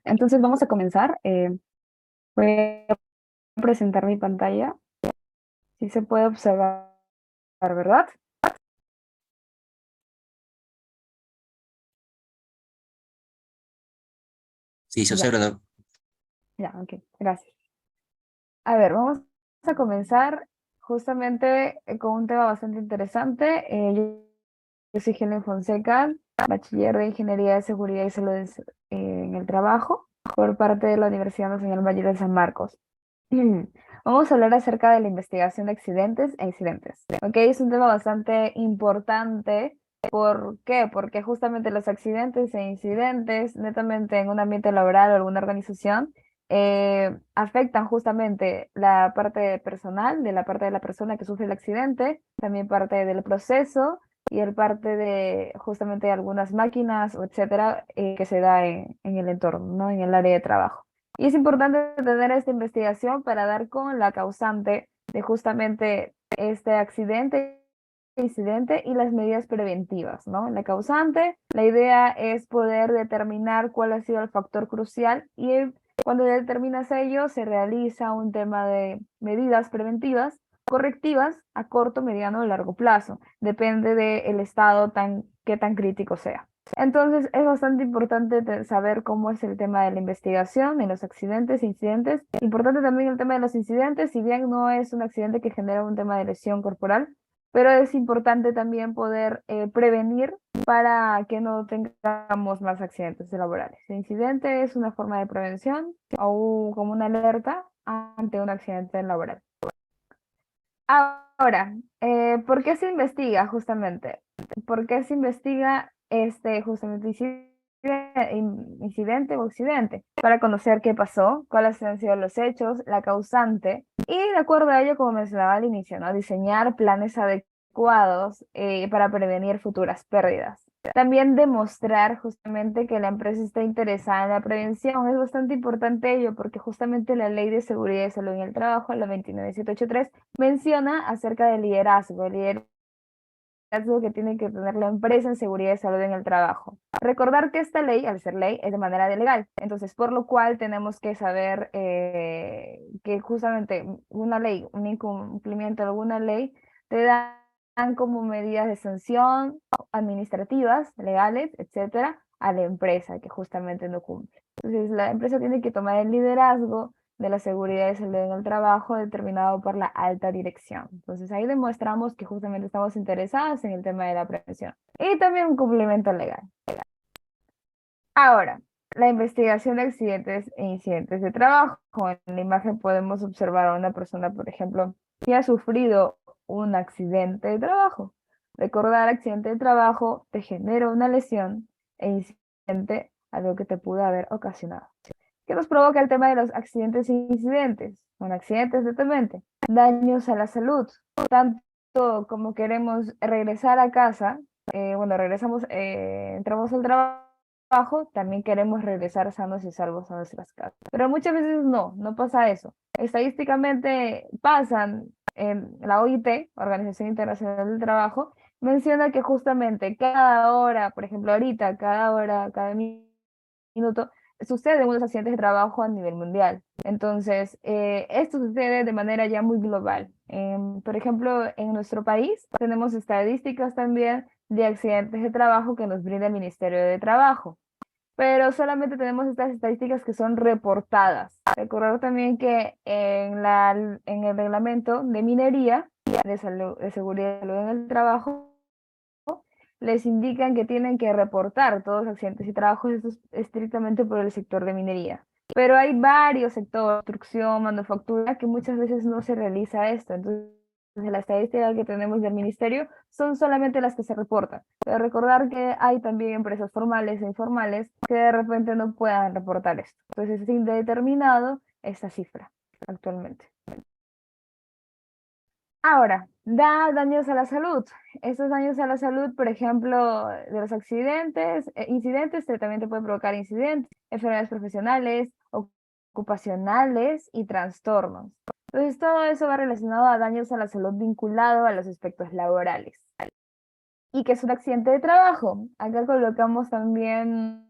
Entonces vamos a comenzar. Voy a presentar mi pantalla. Si se puede observar, ¿verdad? Sí, se Ya, observa. ya, ok, gracias. A ver, vamos a comenzar justamente con un tema bastante interesante. Yo soy Helen Fonseca, bachiller de Ingeniería de Seguridad y Salud en el Trabajo por parte de la Universidad Nacional Mayor de San Marcos. Vamos a hablar acerca de la investigación de accidentes e incidentes. Ok, es un tema bastante importante. ¿Por qué? Porque justamente los accidentes e incidentes, netamente en un ambiente laboral o alguna organización, afectan justamente la parte personal, de la parte de la persona que sufre el accidente, también parte del proceso y el parte de justamente algunas máquinas o etcétera, que se da en el entorno, ¿no? En el área de trabajo. Y es importante tener esta investigación para dar con la causante de justamente este accidente, incidente y las medidas preventivas, ¿no? La causante, la idea es poder determinar cuál ha sido el factor crucial y cuando determinas ello se realiza un tema de medidas preventivas correctivas a corto, mediano o largo plazo. Depende del estado qué tan crítico sea. Entonces, es bastante importante saber cómo es el tema de la investigación en los accidentes e incidentes. Importante también el tema de los incidentes, si bien no es un accidente que genera un tema de lesión corporal, pero es importante también poder prevenir para que no tengamos más accidentes laborales. El incidente es una forma de prevención o como una alerta ante un accidente laboral. Ahora, ¿por qué se investiga justamente? ¿Por qué se investiga este justamente incidente o accidente? Para conocer qué pasó, cuáles han sido los hechos, la causante y de acuerdo a ello, como mencionaba al inicio, ¿no? Diseñar planes adecuados para prevenir futuras pérdidas. También demostrar justamente que la empresa está interesada en la prevención. Es bastante importante ello porque justamente la Ley de Seguridad y Salud en el Trabajo, la 29783, menciona acerca del liderazgo, el liderazgo que tiene que tener la empresa en seguridad y salud en el trabajo. Recordar que esta ley, al ser ley, es de manera legal, entonces por lo cual tenemos que saber que justamente una ley, un incumplimiento de alguna ley, te dan como medidas de sanción administrativas, legales, etcétera, a la empresa que justamente no cumple. Entonces la empresa tiene que tomar el liderazgo de la seguridad y salud en el trabajo determinado por la alta dirección. Entonces ahí demostramos que justamente estamos interesados en el tema de la prevención y también un cumplimiento legal. Ahora, la investigación de accidentes e incidentes de trabajo. En la imagen podemos observar a una persona, por ejemplo, que ha sufrido un accidente de trabajo. Recordar accidente de trabajo te genera una lesión e incidente a lo que te pudo haber ocasionado. ¿Qué nos provoca el tema de los accidentes e incidentes? Con accidentes netamente, daños a la salud, tanto como queremos regresar a casa, bueno, regresamos, entramos al trabajo, también queremos regresar sanos y salvos a nuestras casas. Pero muchas veces no pasa eso. Estadísticamente pasan en la OIT, Organización Internacional del Trabajo, menciona que justamente cada hora, por ejemplo, ahorita, cada hora, cada minuto, suceden unos accidentes de trabajo a nivel mundial. Entonces, esto sucede de manera ya muy global. Por ejemplo, en nuestro país tenemos estadísticas también de accidentes de trabajo que nos brinda el Ministerio de Trabajo, pero solamente tenemos estas estadísticas que son reportadas. Recordar también que en el reglamento de minería, de salud, de seguridad y salud en el trabajo, les indican que tienen que reportar todos los accidentes y trabajos, esto es estrictamente por el sector de minería. Pero hay varios sectores, construcción, manufactura, que muchas veces no se realiza esto. Entonces, la estadística que tenemos del ministerio son solamente las que se reportan. Pero recordar que hay también empresas formales e informales que de repente no puedan reportar esto. Entonces, es indeterminado esta cifra actualmente. Ahora, da daños a la salud. Estos daños a la salud, por ejemplo, de los accidentes, incidentes, también te puede provocar incidentes, enfermedades profesionales, ocupacionales y trastornos. Entonces, todo eso va relacionado a daños a la salud vinculado a los aspectos laborales. ¿Y qué es un accidente de trabajo? Acá colocamos también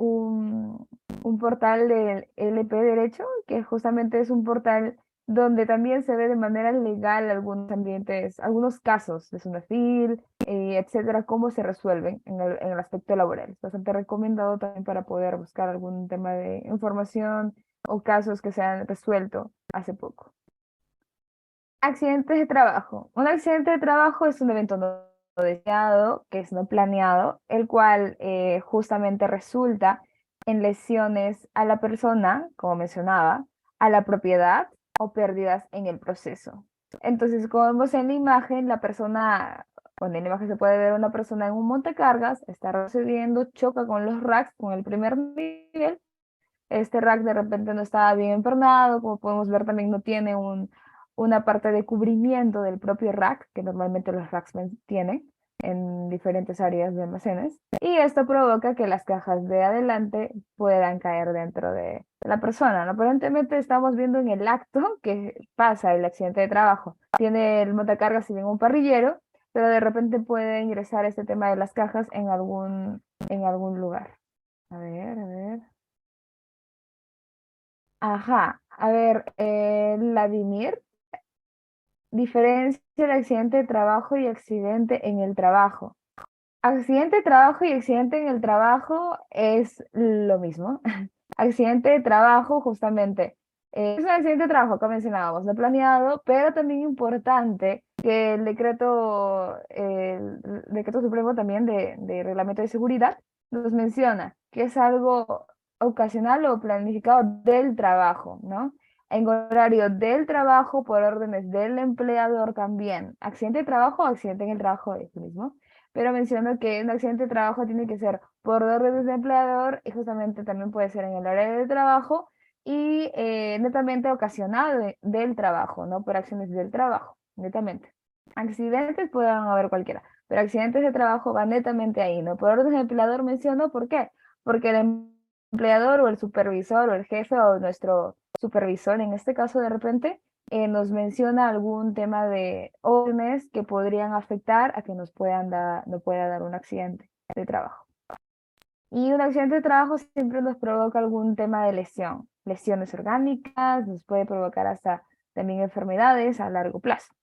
un portal del LP Derecho, que justamente es un portal donde también se ve de manera legal algunos ambientes, algunos casos de Sunafil, etcétera, cómo se resuelven en el aspecto laboral. Es bastante recomendado también para poder buscar algún tema de información o casos que se han resuelto hace poco. Accidentes de trabajo. Un accidente de trabajo es un evento no deseado, que es no planeado, el cual justamente resulta en lesiones a la persona, como mencionaba, a la propiedad o pérdidas en el proceso. Entonces, como vemos en la imagen, la persona, bueno, en la imagen se puede ver una persona en un montacargas, está retrocediendo, choca con los racks, con el primer nivel. Este rack de repente no estaba bien empernado, como podemos ver también no tiene una parte de cubrimiento del propio rack, que normalmente los racks tienen en diferentes áreas de almacenes. Y esto provoca que las cajas de adelante puedan caer dentro de la persona, ¿no? Aparentemente estamos viendo en el acto que pasa el accidente de trabajo. Tiene el montacargas, si bien un parrillero, pero de repente puede ingresar este tema de las cajas en algún lugar. A ver, a ver. Ajá, a ver, Vladimir, diferencia el accidente de trabajo y accidente en el trabajo. Accidente de trabajo y accidente en el trabajo es lo mismo. Accidente de trabajo, justamente, es un accidente de trabajo que mencionábamos, no planeado, pero también importante que el decreto supremo también de reglamento de seguridad nos menciona que es algo ocasional o planificado del trabajo, ¿no? En horario del trabajo por órdenes del empleador también. Accidente de trabajo o accidente en el trabajo es lo mismo, pero menciono que un accidente de trabajo tiene que ser por órdenes de empleador y justamente también puede ser en el área de trabajo y netamente ocasionado del trabajo, no por acciones del trabajo, netamente. Accidentes pueden haber cualquiera, pero accidentes de trabajo van netamente ahí, ¿no? Por orden de empleador menciono, ¿por qué? Porque el empleador o el supervisor o el jefe o nuestro supervisor, en este caso de repente, nos menciona algún tema de órdenes que podrían afectar a que nos pueda dar un accidente de trabajo. Y un accidente de trabajo siempre nos provoca algún tema de lesión, lesiones orgánicas, nos puede provocar hasta también enfermedades a largo plazo.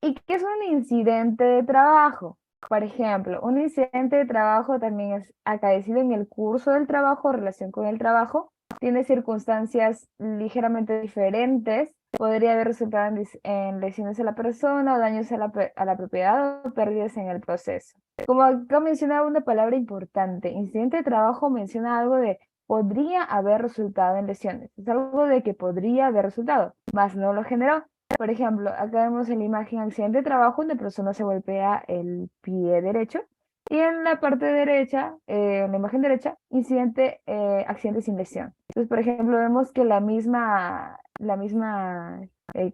¿Y qué es un incidente de trabajo? Por ejemplo, un incidente de trabajo también es acaecido en el curso del trabajo, relación con el trabajo, tiene circunstancias ligeramente diferentes, podría haber resultado en lesiones a la persona o daños a la propiedad o pérdidas en el proceso. Como acá mencionaba una palabra importante, incidente de trabajo menciona algo de podría haber resultado en lesiones, es algo de que podría haber resultado, más no lo generó. Por ejemplo, acá vemos en la imagen accidente de trabajo, una persona se golpea el pie derecho y en la parte derecha, en la imagen derecha, accidente sin lesión. Entonces, por ejemplo, vemos que la misma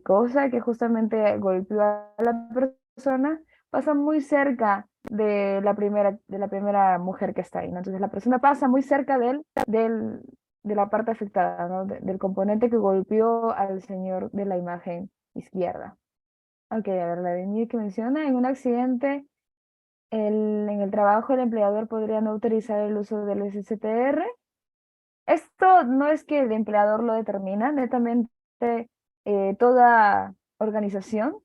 cosa que justamente golpeó a la persona pasa muy cerca de la primera mujer que está ahí, ¿no? Entonces, la persona pasa muy cerca de la parte afectada, ¿no? Del componente que golpeó al señor de la imagen izquierda. Ok, a ver, la de que menciona, en un accidente en el trabajo el empleador podría no autorizar el uso del SSTR. Esto no es que el empleador lo determina, netamente toda organización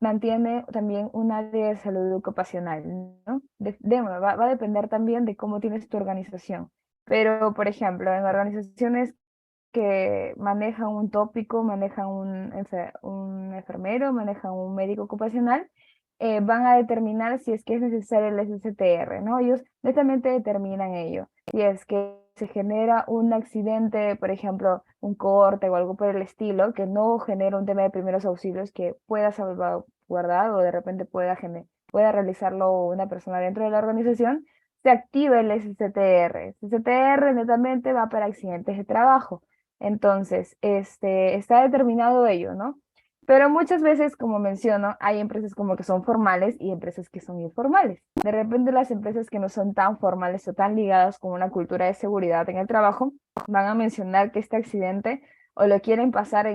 mantiene también un área de salud ocupacional, ¿no? Va a depender también de cómo tienes tu organización. Pero, por ejemplo, en organizaciones que manejan un tópico, manejan un enfermero, manejan un médico ocupacional, van a determinar si es que es necesario el SSTR, ¿no? Ellos netamente determinan ello. Si es que se genera un accidente, por ejemplo, un corte o algo por el estilo, que no genera un tema de primeros auxilios que pueda salvaguardar o de repente pueda realizarlo una persona dentro de la organización, se activa el SSTR. El SSTR netamente va para accidentes de trabajo. Entonces, está determinado ello, ¿no? Pero muchas veces, como menciono, hay empresas como que son formales y empresas que son informales. De repente las empresas que no son tan formales o tan ligadas con una cultura de seguridad en el trabajo van a mencionar que este accidente o lo quieren pasar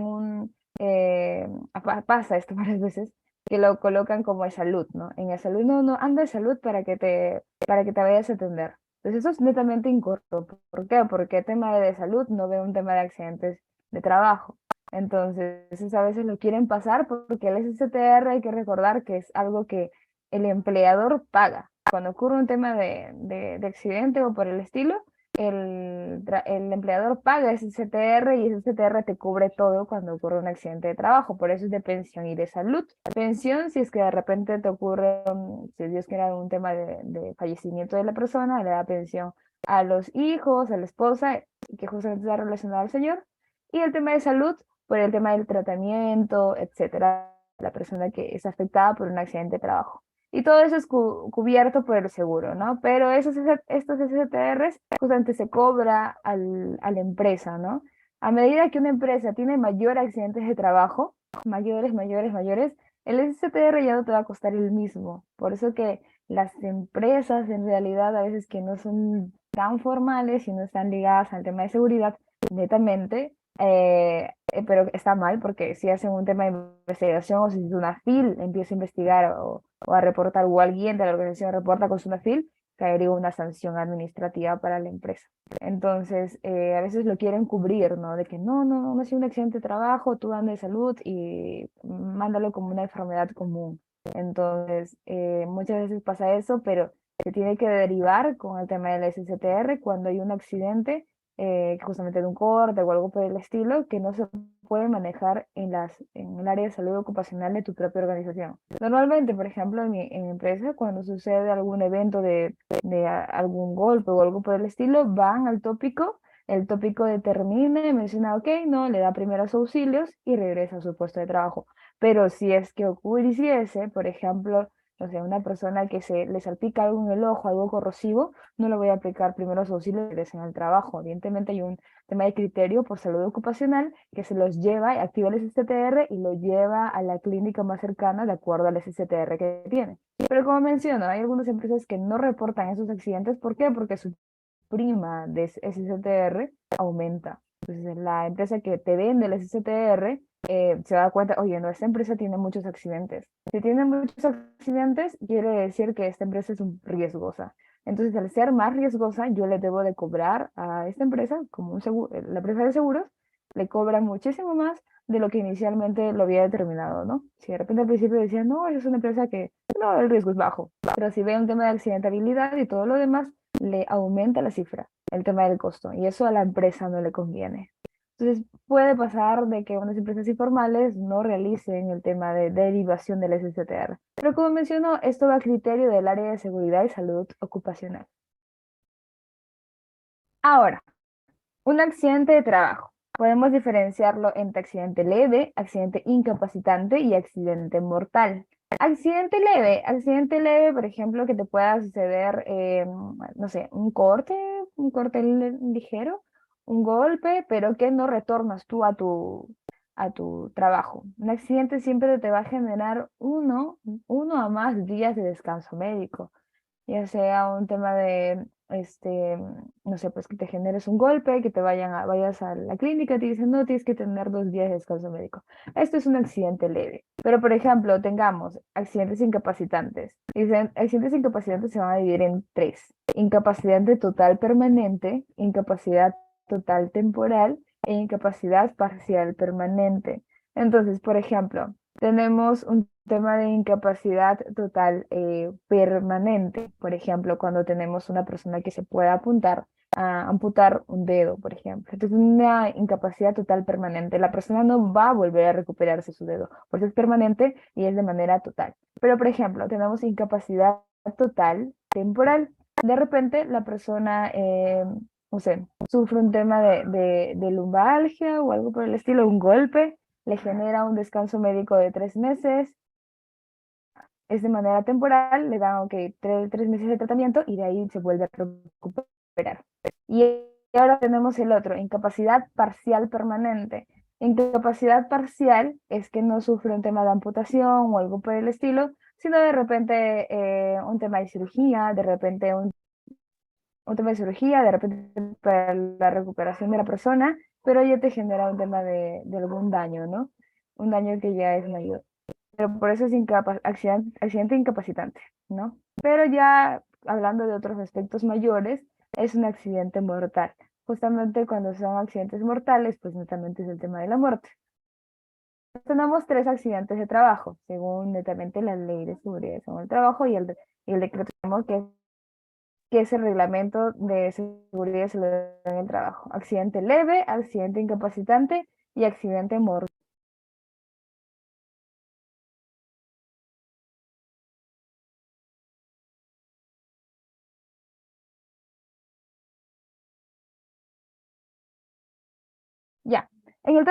pasa esto varias veces, que lo colocan como de salud, ¿no? En el salud, no, no, anda de salud para que te vayas a atender. Entonces eso es netamente incorrecto. ¿Por qué? Porque el tema de salud no ve un tema de accidentes de trabajo. Entonces, eso a veces lo quieren pasar porque el SSTR hay que recordar que es algo que el empleador paga. Cuando ocurre un tema de accidente o por el estilo, el empleador paga ese CTR y ese CTR te cubre todo cuando ocurre un accidente de trabajo. Por eso es de pensión y de salud. Pensión, si es que de repente te ocurre, si Dios quiera, un tema de fallecimiento de la persona, le da pensión a los hijos, a la esposa, que justamente está relacionado al señor. Y el tema de salud, por el tema del tratamiento, etcétera, la persona que es afectada por un accidente de trabajo. Y todo eso es cubierto por el seguro, ¿no? Pero estos STRs justamente se cobra a la empresa, ¿no? A medida que una empresa tiene mayor accidentes de trabajo, mayores, mayores, mayores, el STR ya no te va a costar el mismo. Por eso que las empresas en realidad a veces que no son tan formales y no están ligadas al tema de seguridad, netamente, pero está mal porque si hacen un tema de investigación o si una FIL empieza a investigar o a reportar o alguien de la organización reporta con una FIL, caería una sanción administrativa para la empresa. Entonces, a veces lo quieren cubrir, ¿no? De que no ha sido un accidente de trabajo, tú andas de salud y mándalo como una enfermedad común. Entonces, muchas veces pasa eso, pero se tiene que derivar con el tema del SCTR cuando hay un accidente, justamente de un corte o algo por el estilo, que no se puede manejar en el área de salud ocupacional de tu propia organización. Normalmente, por ejemplo, en mi empresa, cuando sucede algún evento de algún golpe o algo por el estilo, van al tópico, el tópico determina y menciona, ok, no, le da primeros auxilios y regresa a su puesto de trabajo. Pero si es que ocurriese, por ejemplo, no sé, una persona que se le salpica algo en el ojo, algo corrosivo, no le voy a aplicar primeros auxilios y regresa en el trabajo. Evidentemente hay un tema de criterio por salud ocupacional que se los lleva, activa el SCTR y lo lleva a la clínica más cercana de acuerdo al SCTR que tiene. Pero como menciono, hay algunas empresas que no reportan esos accidentes. ¿Por qué? Porque su prima de SCTR aumenta. Entonces, la empresa que te vende el SCTR se da cuenta, oye, no, esta empresa tiene muchos accidentes. Si tiene muchos accidentes, quiere decir que esta empresa es riesgosa. Entonces, al ser más riesgosa, yo le debo de cobrar a esta empresa, como un seguro, la empresa de seguros, le cobra muchísimo más de lo que inicialmente lo había determinado, ¿no? Si de repente al principio decía, no, es una empresa que, no, el riesgo es bajo. Pero si ve un tema de accidentabilidad y todo lo demás, le aumenta la cifra, el tema del costo, y eso a la empresa no le conviene. Entonces, puede pasar de que unas empresas informales no realicen el tema de derivación del SCTR. Pero como mencionó, esto va a criterio del área de seguridad y salud ocupacional. Ahora, un accidente de trabajo. Podemos diferenciarlo entre accidente leve, accidente incapacitante y accidente mortal. Accidente leve, por ejemplo, que te pueda suceder, no sé, un corte ligero, un golpe, pero que no retornas tú a tu trabajo. Un accidente siempre te va a generar uno a más días de descanso médico, ya sea un tema de, no sé, pues que te generes un golpe, que vayas a la clínica, te dicen, no, tienes que tener 2 días de descanso médico. Esto es un accidente leve. Pero, por ejemplo, tengamos accidentes incapacitantes. Dicen, accidentes incapacitantes se van a dividir en tres. Incapacidad total permanente, incapacidad total temporal e incapacidad parcial permanente. Entonces, por ejemplo, tenemos un tema de incapacidad total permanente, por ejemplo, cuando tenemos una persona que se pueda amputar un dedo, por ejemplo. Entonces, una incapacidad total permanente. La persona no va a volver a recuperarse su dedo, por eso es permanente y es de manera total. Pero, por ejemplo, tenemos incapacidad total temporal. De repente, la persona, no sé, sufre un tema de lumbalgia o algo por el estilo, un golpe, le genera un descanso médico de 3 meses, es de manera temporal, le dan, ok, 3 meses de tratamiento y de ahí se vuelve a recuperar. Y ahora tenemos el otro, incapacidad parcial permanente. Incapacidad parcial es que no sufre un tema de amputación o algo por el estilo, sino de repente un tema de cirugía, de repente un tema de cirugía, de repente para la recuperación de la persona, pero ya te genera un tema de algún daño, ¿no? Un daño que ya es mayor. Pero por eso es accidente incapacitante, ¿no? Pero ya hablando de otros aspectos mayores, es un accidente mortal. Justamente cuando son accidentes mortales, pues netamente es el tema de la muerte. Tenemos tres accidentes de trabajo, según netamente la Ley de Seguridad en el Trabajo y el decreto que es el reglamento de seguridad y salud en el trabajo. Accidente leve, accidente incapacitante y accidente mortal. Ya, en el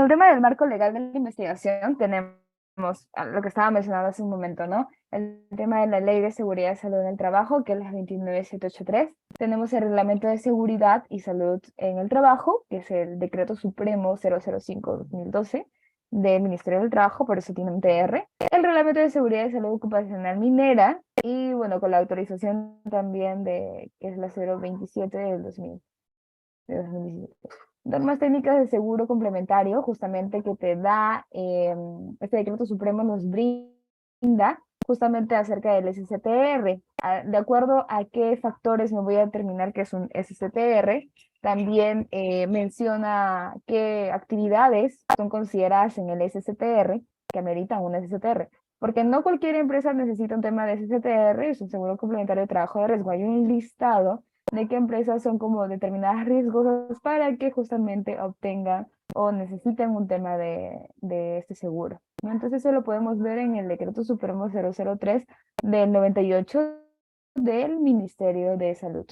tema del marco legal de la investigación tenemos lo que estaba mencionando hace un momento, ¿no? El tema de la Ley de Seguridad y Salud en el Trabajo, que es la 29783. Tenemos el Reglamento de Seguridad y Salud en el Trabajo, que es el Decreto Supremo 005-2012 del Ministerio del Trabajo, por eso tiene un TR. El Reglamento de Seguridad y Salud Ocupacional Minera y, bueno, con la autorización también que es la 027 del 2000, de 2017. Normas técnicas de seguro complementario, justamente que te da, este decreto supremo nos brinda justamente acerca del SCTR. De acuerdo a qué factores me voy a determinar que es un SCTR, también menciona qué actividades son consideradas en el SCTR que ameritan un SCTR. Porque no cualquier empresa necesita un tema de SCTR, es un seguro complementario de trabajo de riesgo. Hay un listado de qué empresas son como determinadas riesgosas para que justamente obtengan o necesiten un tema de este seguro, ¿no? Entonces eso lo podemos ver en el Decreto Supremo 003 del 98 del Ministerio de Salud.